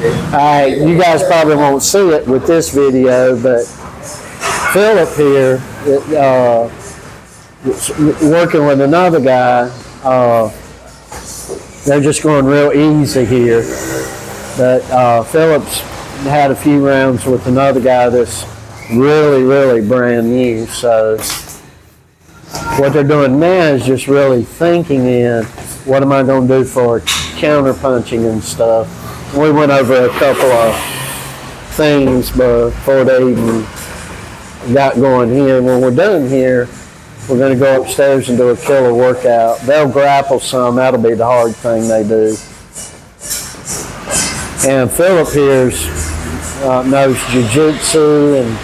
Alright, you guys probably won't see it with this video, but Philip here, working with another guy, they're just going real easy here. But Philip's had a few rounds with another guy that's really brand new. So what they're doing now is just really thinking in, what am I going to do for counter punching and stuff. We went over a couple of things before they even got going here. When we're done here, we're going to go upstairs and do a killer workout. They'll grapple some. That'll be the hard thing they do. And Philip here knows jiu-jitsu and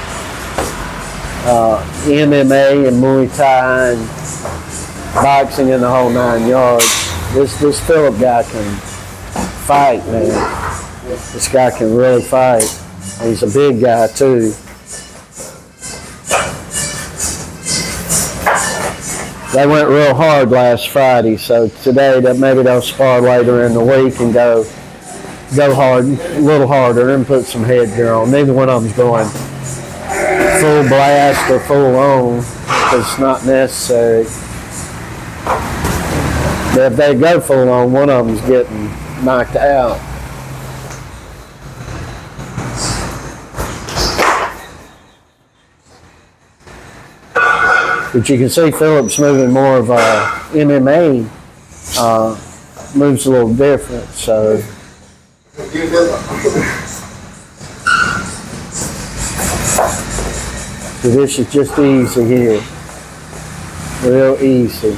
MMA and Muay Thai and boxing in the whole 9 yards. This Philip guy can fight, man. This guy can really fight. He's a big guy too. They went real hard last Friday, so today that maybe they'll spar later in the week and go hard, a little harder, and put some headgear on. Neither one of them's going full blast or full on because it's not necessary. But if they go full on, one of them's getting knocked out. But you can see Philip's moving more of MMA, moves a little different. So this is just easy here, real easy.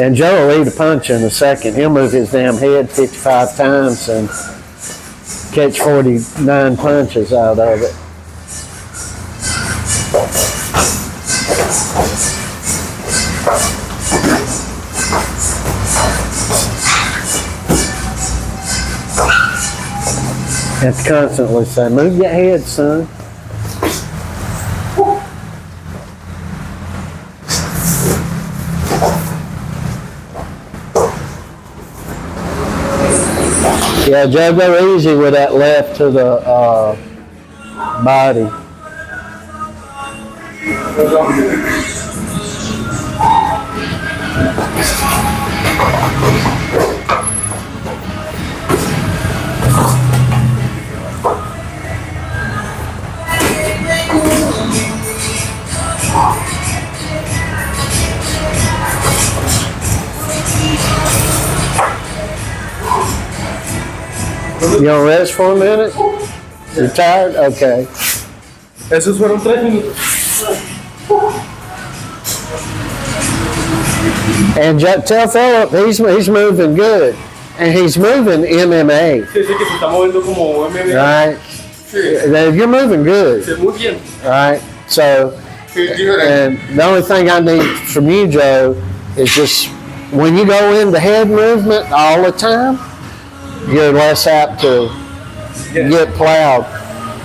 And Joe will eat a punch in a second. He'll move his damn head 55 times and catch 49 punches out of it. Have to constantly say, move your head, son. Yeah, Joe, go easy with that left to the body. You gonna rest for a minute? You're tired? Okay. Esos fueron 3 minutos. And tell Philip he's moving good, and he's moving MMA. Sí, sí, que se está moviendo como MMA. Right. Sí. You're moving good. Sí, muy bien. Right. So, and the only thing I need from you, Joe, is just when you go into head movement all the time, you're less apt to get plowed.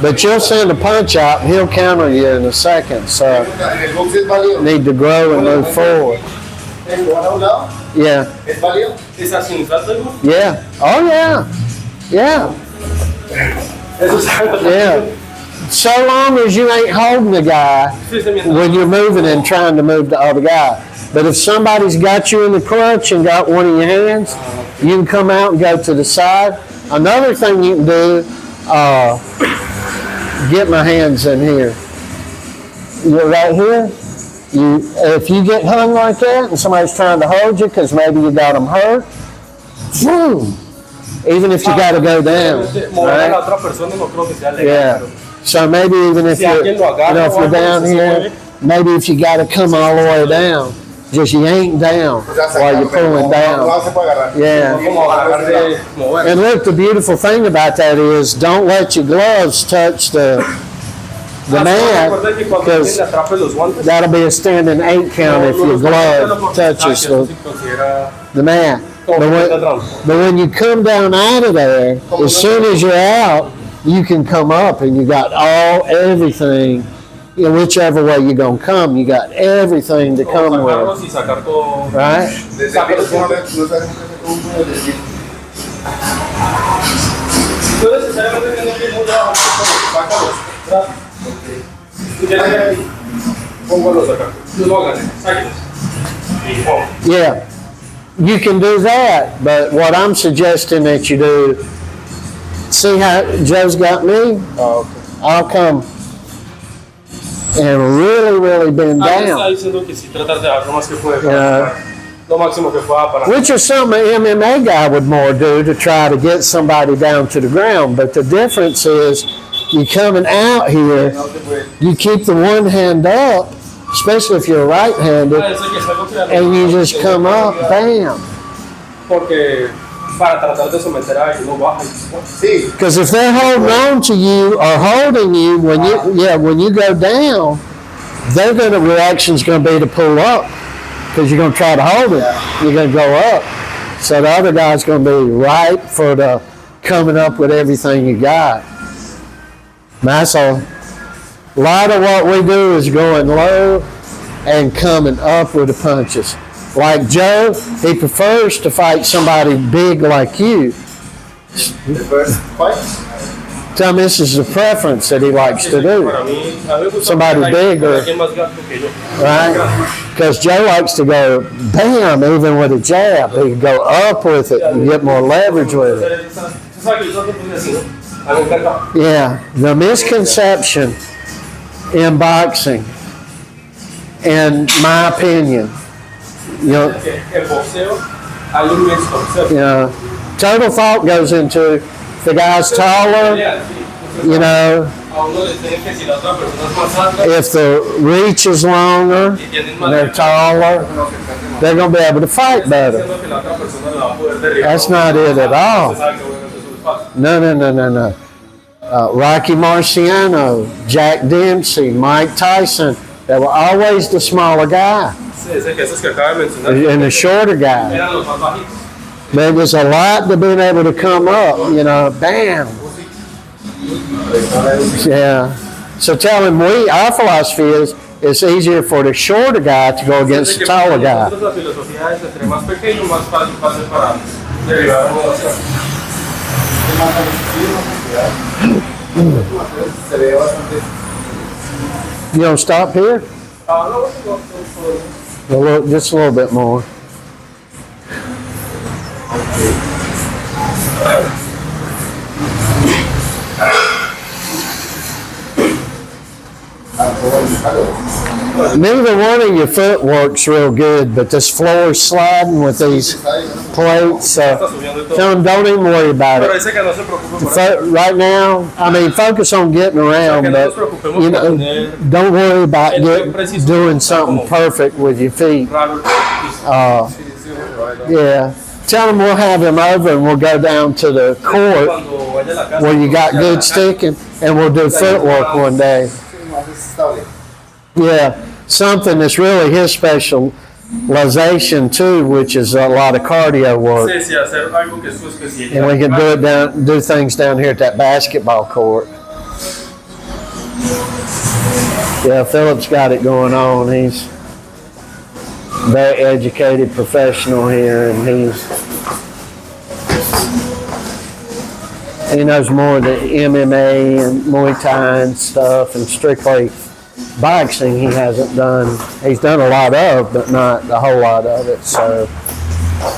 But you'll send a punch out, and he'll counter you in a second. So need to grow and move forward. Yeah. Yeah. Oh yeah. Yeah. Yeah. So long as you ain't holding the guy when you're moving and trying to move the other guy. But if somebody's got you in the crunch and got one of your hands, you can come out and go to the side. Another thing you can do, get my hands in here. You're right here. If you get hung like that and somebody's trying to hold you because maybe you got them hurt, boom. Even if you got to go down, right? Yeah. So maybe even if you're, if you're down here, maybe if you got to come all the way down, just yank down while you're pulling down. Yeah. And look, the beautiful thing about that is don't let your gloves touch the mat, because that'll be a standing 8 count if your glove touches the mat. But when you come down out of there, as soon as you're out, you can come up and you got everything you know, whichever way you're gonna come, you got everything to come with, Sacarlos y sacar todo. right? Sácalos como ves. No necesariamente tiene que ir muy abajo, sácalos. Si quieres ver ahí, póngalos acá. No lo hagan, sáquenlos. Y pon. Yeah, you can do that, but what I'm suggesting that you do, see how Joe's got me? I'll come and really bend Ahí está down, diciendo que si tratar de dar lo más que puede, Yeah. lo máximo que pueda para. which is something an MMA guy would more do to try to get somebody down to the ground. But the difference is you coming out here, you keep the one hand up, especially if you're right-handed, Eso que es algo que ya lo- and you just come up, bam. Porque para tratar de someter a alguien, no baja. Sí. Because if they're holding on to you or holding you when you go down, the reaction's going to be to pull up because you're going to try to hold it. You're going to go up. So the other guy's going to be right for the coming up with everything you got. And that's a lot of what we do is going low and coming up with the punches. Like Joe, he prefers to fight somebody big like you. The first fight? Tell me this is the preference that he likes to do, Para mí, a mí me gusta Somebody que bigger. alguien más gato que yo. right? Because Joe likes to go bam, even with a jab. He can go up with it and get more leverage with it. Tú sabes que yo soy así, ¿no? A mí me encanta. Yeah, the misconception in boxing, in my opinion, you know, Que el boxeo hay un misconcepto. total thought goes into if the guy's taller, you know, A uno le dicen que si la otra persona es más alta if the reach is longer y tienen and más they're taller, they're going to be able to fight better. diciendo que la otra persona la va a poder derribar. That's not it at all. Se sabe que obviamente eso es fácil. No. Rocky Marciano, Jack Dempsey, Mike Tyson, they were always the smaller guy Sí, ese que esos que acaba de mencionar and the shorter guy. eran los más bajitos. There was a lot to being able to come up, you know, bam. Yeah. So tell him our philosophy is it's easier for the shorter guy to go against the taller guy. Nosotros la filosofía es entre más pequeño, más fácil va a ser para derribar a uno. Se ve bastante. You don't stop here? No, Just a little bit more. Neither one of your footwork's real good, but this floor's sliding with these plates. So tell them don't even worry about pero it. dice que no se preocupe por eso. Right now, I mean, focus on getting around, but you know, don't worry about doing something perfect with your feet. Raro. Yeah. Tell them we'll have him over and we'll go down to the court Cuando vaya a la casa, where you got good sticking and we'll do footwork one day. Más estable. Yeah, something that's really his specialization too, which is a lot of cardio work. sí, sí, hacer algo que es su And we can especialidad. do things down here at that basketball court. Yeah, Philip's got it going on. He's a very educated professional here, and he knows more than MMA and Muay Thai and stuff, and strictly boxing he hasn't done. He's done a lot of, but not a whole lot of it. So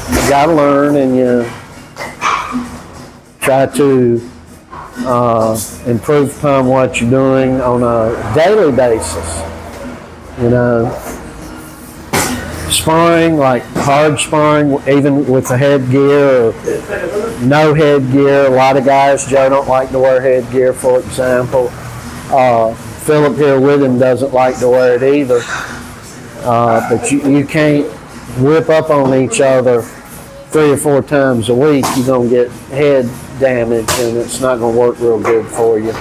you got to learn, and you try to improve upon what you're doing on a daily basis. You know, sparring, like hard sparring, even with the headgear or no headgear. A lot of guys, Joe, don't like to wear headgear, for example. Philip here with him doesn't like to wear it either. But you can't whip up on each other 3 or 4 times a week. You're going to get head damage, and it's not going to work real good for you.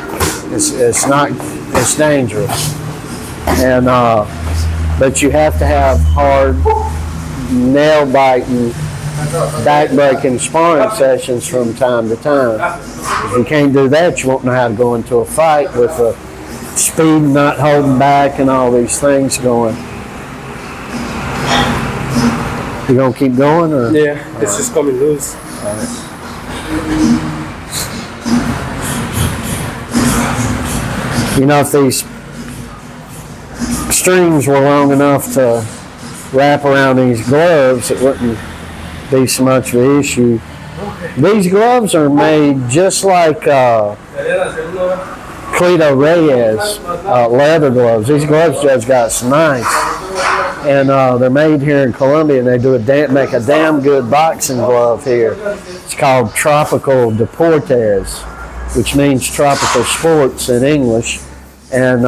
It's dangerous. And but you have to have hard, nail biting, back breaking sparring sessions from time to time. If you can't do that, you won't know how to go into a fight with a speed, not holding back, and all these things going. You gonna keep going, or? Yeah, it's just coming loose. You know, if these strings were long enough to wrap around these gloves, it wouldn't be so much of an issue. These gloves are made just like Cleto Reyes leather gloves. These gloves just got so nice. And they're made here in Colombia, and they make a damn good boxing glove here. It's called Tropical Deportes, which means tropical sports in English. And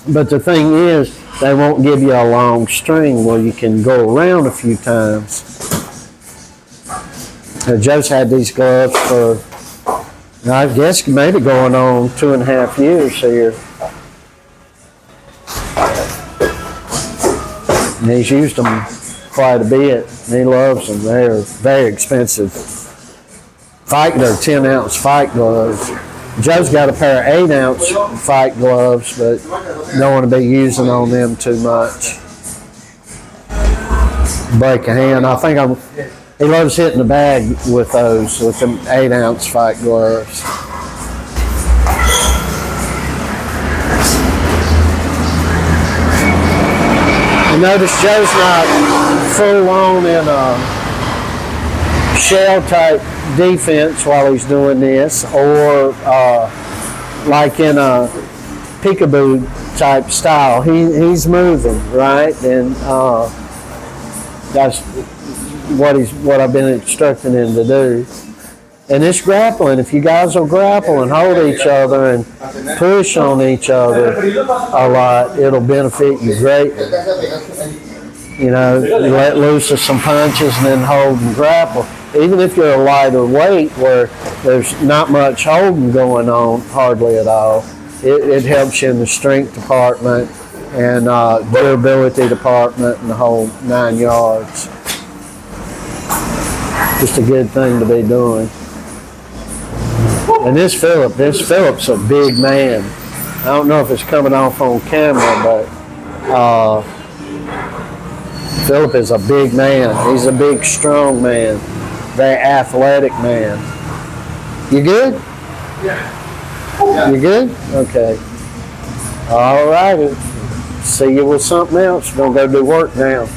but the thing is, they won't give you a long string where you can go around a few times. Joe's had these gloves for, I guess, maybe going on 2.5 years here. And he's used them quite a bit, and he loves them. They're very expensive. They're 10-ounce fight gloves. Joe's got a pair of 8-ounce fight gloves, but don't want to be using on them too much. Break a hand. He loves hitting the bag with those, with them 8-ounce fight gloves. You notice Joe's not full on in a shell type defense while he's doing this, or like in a peekaboo type style. He's moving, right? And that's what I've been instructing him to do. And this grappling, if you guys will grapple and hold each other and push on each other a lot, it'll benefit you greatly. You know, you let loose of some punches and then hold and grapple. Even if you're a lighter weight where there's not much holding going on, hardly at all, it helps you in the strength department and durability department and the whole 9 yards. Just a good thing to be doing. And this Philip's a big man. I don't know if it's coming off on camera, but Philip is a big man. He's a big, strong man. Very athletic man. You good? Yeah. You good? Okay. All righty. See you with something else. We're going to go do work now.